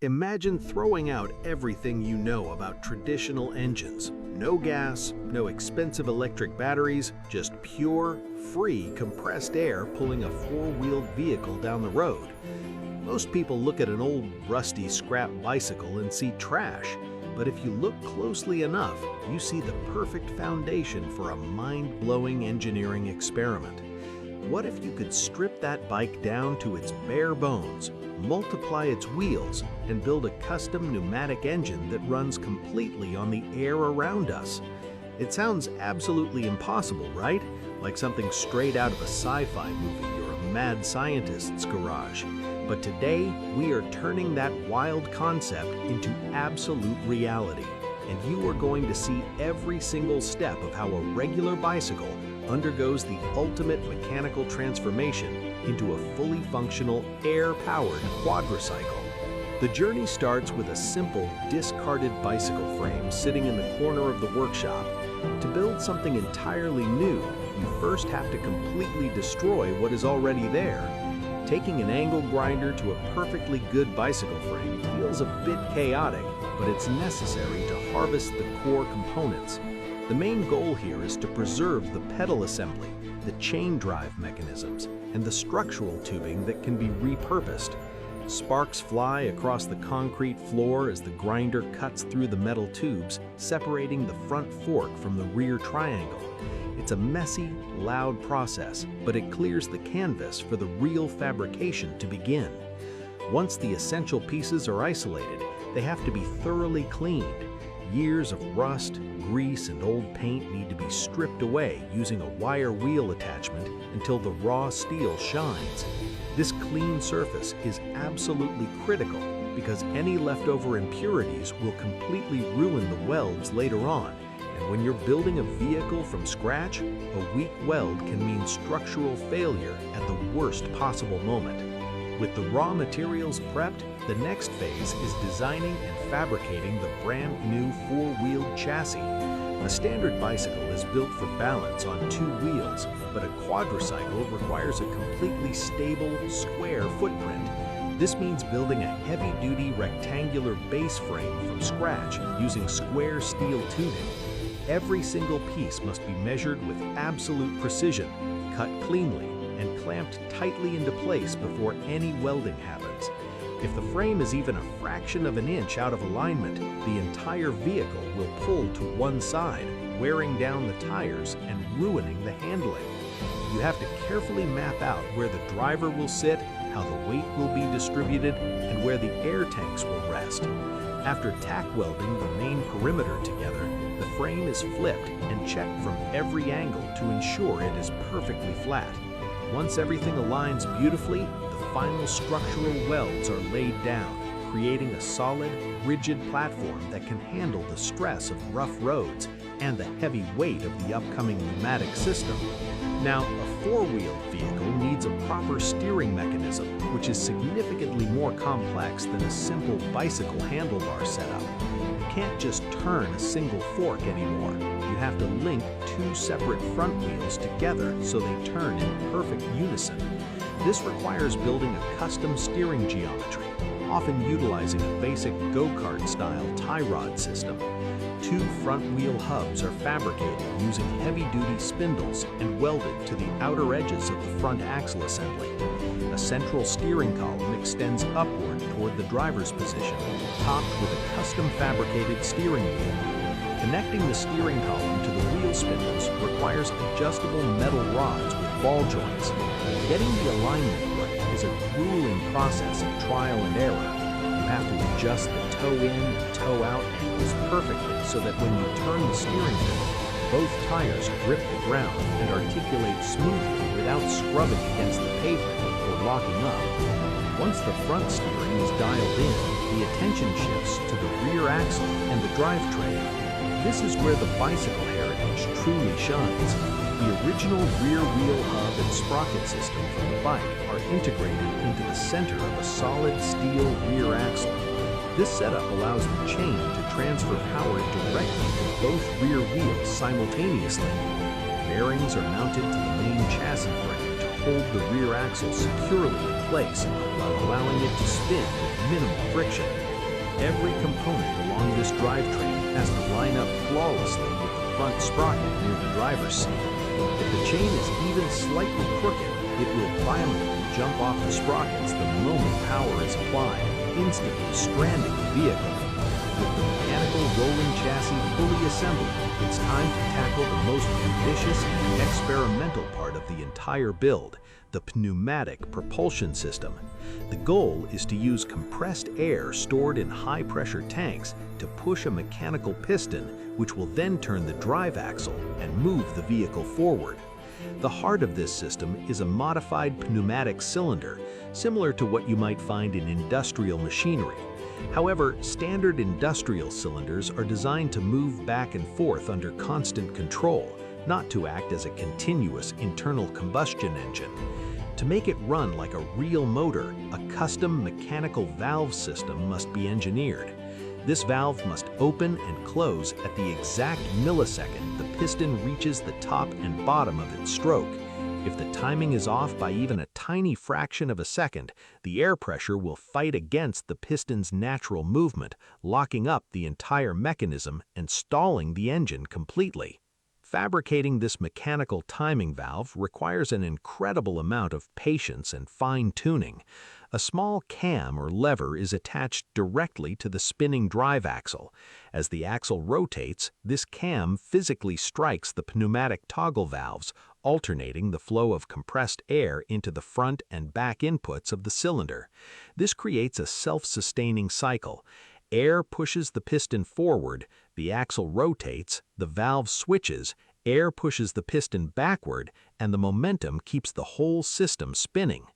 Imagine throwing out everything you know about traditional engines. No gas, no expensive electric batteries, just pure, free compressed air pulling a four-wheeled vehicle down the road. Most people look at an old, rusty scrap bicycle and see trash, but if you look closely enough, you see the perfect foundation for a mind-blowing engineering experiment. What if you could strip that bike down to its bare bones, multiply its wheels, and build a custom pneumatic engine that runs completely on the air around us? It sounds absolutely impossible, right? Like something straight out of a sci-fi movie or a mad scientist's garage. But today, we are turning that wild concept into absolute reality. And you are going to see every single step of how a regular bicycle undergoes the ultimate mechanical transformation into a fully functional, air-powered quadricycle. The journey starts with a simple, discarded bicycle frame sitting in the corner of the workshop. To build something entirely new, you first have to completely destroy what is already there. Taking an angle grinder to a perfectly good bicycle frame feels a bit chaotic, but it's necessary to harvest the core components. The main goal here is to preserve the pedal assembly, the chain drive mechanisms, and the structural tubing that can be repurposed. Sparks fly across the concrete floor as the grinder cuts through the metal tubes, separating the front fork from the rear triangle. It's a messy, loud process, but it clears the canvas for the real fabrication to begin. Once the essential pieces are isolated, they have to be thoroughly cleaned. Years of rust, grease, and old paint need to be stripped away using a wire wheel attachment until the raw steel shines. This clean surface is absolutely critical because any leftover impurities will completely ruin the welds later on. And when you're building a vehicle from scratch, a weak weld can mean structural failure at the worst possible moment. With the raw materials prepped, the next phase is designing and fabricating the brand new four-wheeled chassis. A standard bicycle is built for balance on two wheels, but a quadricycle requires a completely stable, square footprint. This means building a heavy-duty rectangular base frame from scratch using square steel tubing. Every single piece must be measured with absolute precision, cut cleanly, and clamped tightly into place before any welding happens. If the frame is even a fraction of an inch out of alignment, the entire vehicle will pull to one side, wearing down the tires and ruining the handling. You have to carefully map out where the driver will sit, how the weight will be distributed, and where the air tanks will rest. After tack welding the main perimeter together, the frame is flipped and checked from every angle to ensure it is perfectly flat. Once everything aligns beautifully, the final structural welds are laid down, creating a solid, rigid platform that can handle the stress of rough roads and the heavy weight of the upcoming pneumatic system. Now, a four-wheeled vehicle needs a proper steering mechanism, which is significantly more complex than a simple bicycle handlebar setup. You can't just turn a single fork anymore. You have to link two separate front wheels together so they turn in perfect unison. This requires building a custom steering geometry, often utilizing a basic go-kart style tie rod system. Two front wheel hubs are fabricated using heavy-duty spindles and welded to the outer edges of the front axle assembly. A central steering column extends upward toward the driver's position, topped with a custom fabricated steering wheel. Connecting the steering column to the wheel spindles requires adjustable metal rods with ball joints. Getting the alignment right is a grueling process of trial and error. You have to adjust the toe-in and toe-out angles perfectly so that when you turn the steering wheel, both tires grip the ground and articulate smoothly without scrubbing against the pavement or locking up. Once the front steering is dialed in, the attention shifts to the rear axle and the drivetrain. This is where the bicycle heritage truly shines. The original rear wheel hub and sprocket system from the bike are integrated into the center of a solid steel rear axle. This setup allows the chain to transfer power directly to both rear wheels simultaneously. Bearings are mounted to the main chassis frame to hold the rear axle securely in place while allowing it to spin with minimal friction. Every component along this drivetrain has to line up flawlessly with the front sprocket near the driver's seat. If the chain is even slightly crooked, it will violently jump off the sprockets the moment power is applied, instantly stranding the vehicle. With the mechanical rolling chassis fully assembled, it's time to tackle the most ambitious and experimental part of the entire build, the pneumatic propulsion system. The goal is to use compressed air stored in high-pressure tanks to push a mechanical piston, which will then turn the drive axle and move the vehicle forward. The heart of this system is a modified pneumatic cylinder, similar to what you might find in industrial machinery. However, standard industrial cylinders are designed to move back and forth under constant control, not to act as a continuous internal combustion engine. To make it run like a real motor, a custom mechanical valve system must be engineered. This valve must open and close at the exact millisecond the piston reaches the top and bottom of its stroke. If the timing is off by even a tiny fraction of a second, the air pressure will fight against the piston's natural movement, locking up the entire mechanism and stalling the engine completely. Fabricating this mechanical timing valve requires an incredible amount of patience and fine-tuning. A small cam or lever is attached directly to the spinning drive axle. As the axle rotates, this cam physically strikes the pneumatic toggle valves, alternating the flow of compressed air into the front and back inputs of the cylinder. This creates a self-sustaining cycle. Air pushes the piston forward, the axle rotates, the valve switches, air pushes the piston backward, and the momentum keeps the whole system spinning.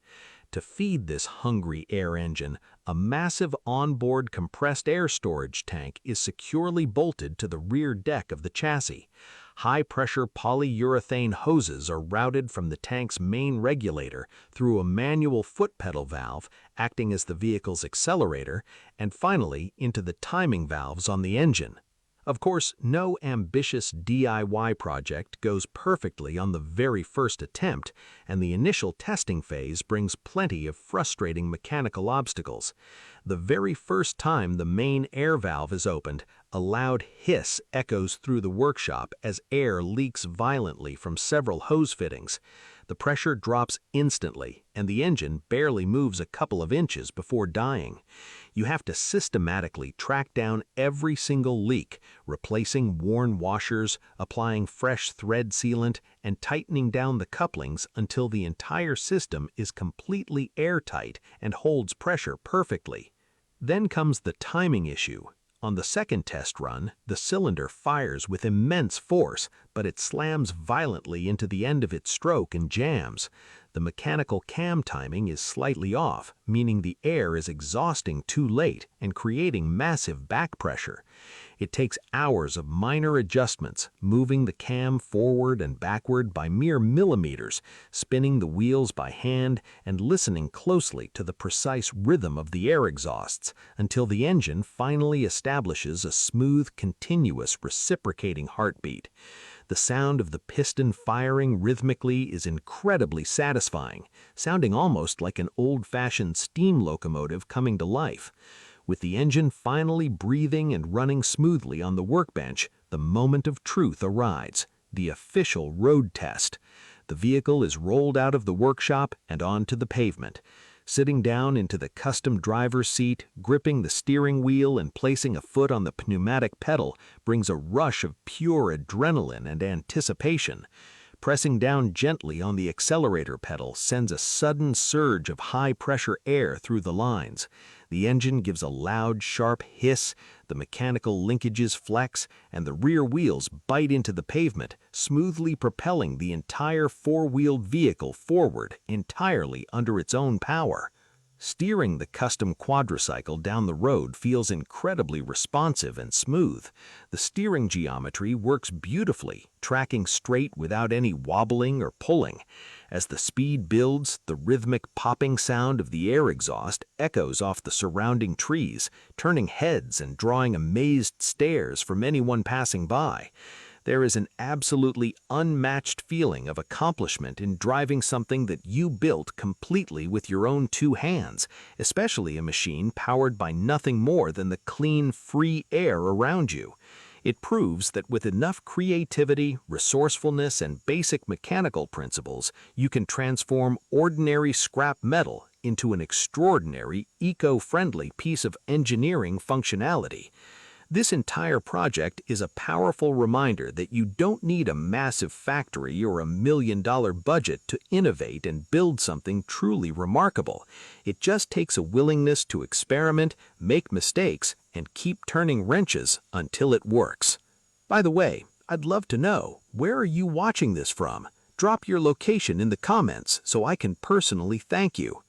To feed this hungry air engine, a massive onboard compressed air storage tank is securely bolted to the rear deck of the chassis. High-pressure polyurethane hoses are routed from the tank's main regulator through a manual foot pedal valve, acting as the vehicle's accelerator, and finally into the timing valves on the engine. Of course, no ambitious DIY project goes perfectly on the very first attempt, and the initial testing phase brings plenty of frustrating mechanical obstacles. The very first time the main air valve is opened, a loud hiss echoes through the workshop as air leaks violently from several hose fittings. The pressure drops instantly, and the engine barely moves a couple of inches before dying. You have to systematically track down every single leak, replacing worn washers, applying fresh thread sealant, and tightening down the couplings until the entire system is completely airtight and holds pressure perfectly. Then comes the timing issue. On the second test run, the cylinder fires with immense force, but it slams violently into the end of its stroke and jams. The mechanical cam timing is slightly off, meaning the air is exhausting too late and creating massive back pressure. It takes hours of minor adjustments, moving the cam forward and backward by mere millimeters, spinning the wheels by hand, and listening closely to the precise rhythm of the air exhausts until the engine finally establishes a smooth, continuous, reciprocating heartbeat. The sound of the piston firing rhythmically is incredibly satisfying, sounding almost like an old-fashioned steam locomotive coming to life. With the engine finally breathing and running smoothly on the workbench, the moment of truth arrives, the official road test. The vehicle is rolled out of the workshop and onto the pavement. Sitting down into the custom driver's seat, gripping the steering wheel and placing a foot on the pneumatic pedal brings a rush of pure adrenaline and anticipation. Pressing down gently on the accelerator pedal sends a sudden surge of high-pressure air through the lines. The engine gives a loud, sharp hiss, the mechanical linkages flex, and the rear wheels bite into the pavement, smoothly propelling the entire four-wheeled vehicle forward entirely under its own power. Steering the custom quadricycle down the road feels incredibly responsive and smooth. The steering geometry works beautifully, tracking straight without any wobbling or pulling. As the speed builds, the rhythmic popping sound of the air exhaust echoes off the surrounding trees, turning heads and drawing amazed stares from anyone passing by. There is an absolutely unmatched feeling of accomplishment in driving something that you built completely with your own two hands, especially a machine powered by nothing more than the clean, free air around you. It proves that with enough creativity, resourcefulness, and basic mechanical principles, you can transform ordinary scrap metal into an extraordinary, eco-friendly piece of engineering functionality. This entire project is a powerful reminder that you don't need a massive factory or $1 million budget to innovate and build something truly remarkable. It just takes a willingness to experiment, make mistakes, and keep turning wrenches until it works. By the way, I'd love to know, where are you watching this from? Drop your location in the comments so I can personally thank you.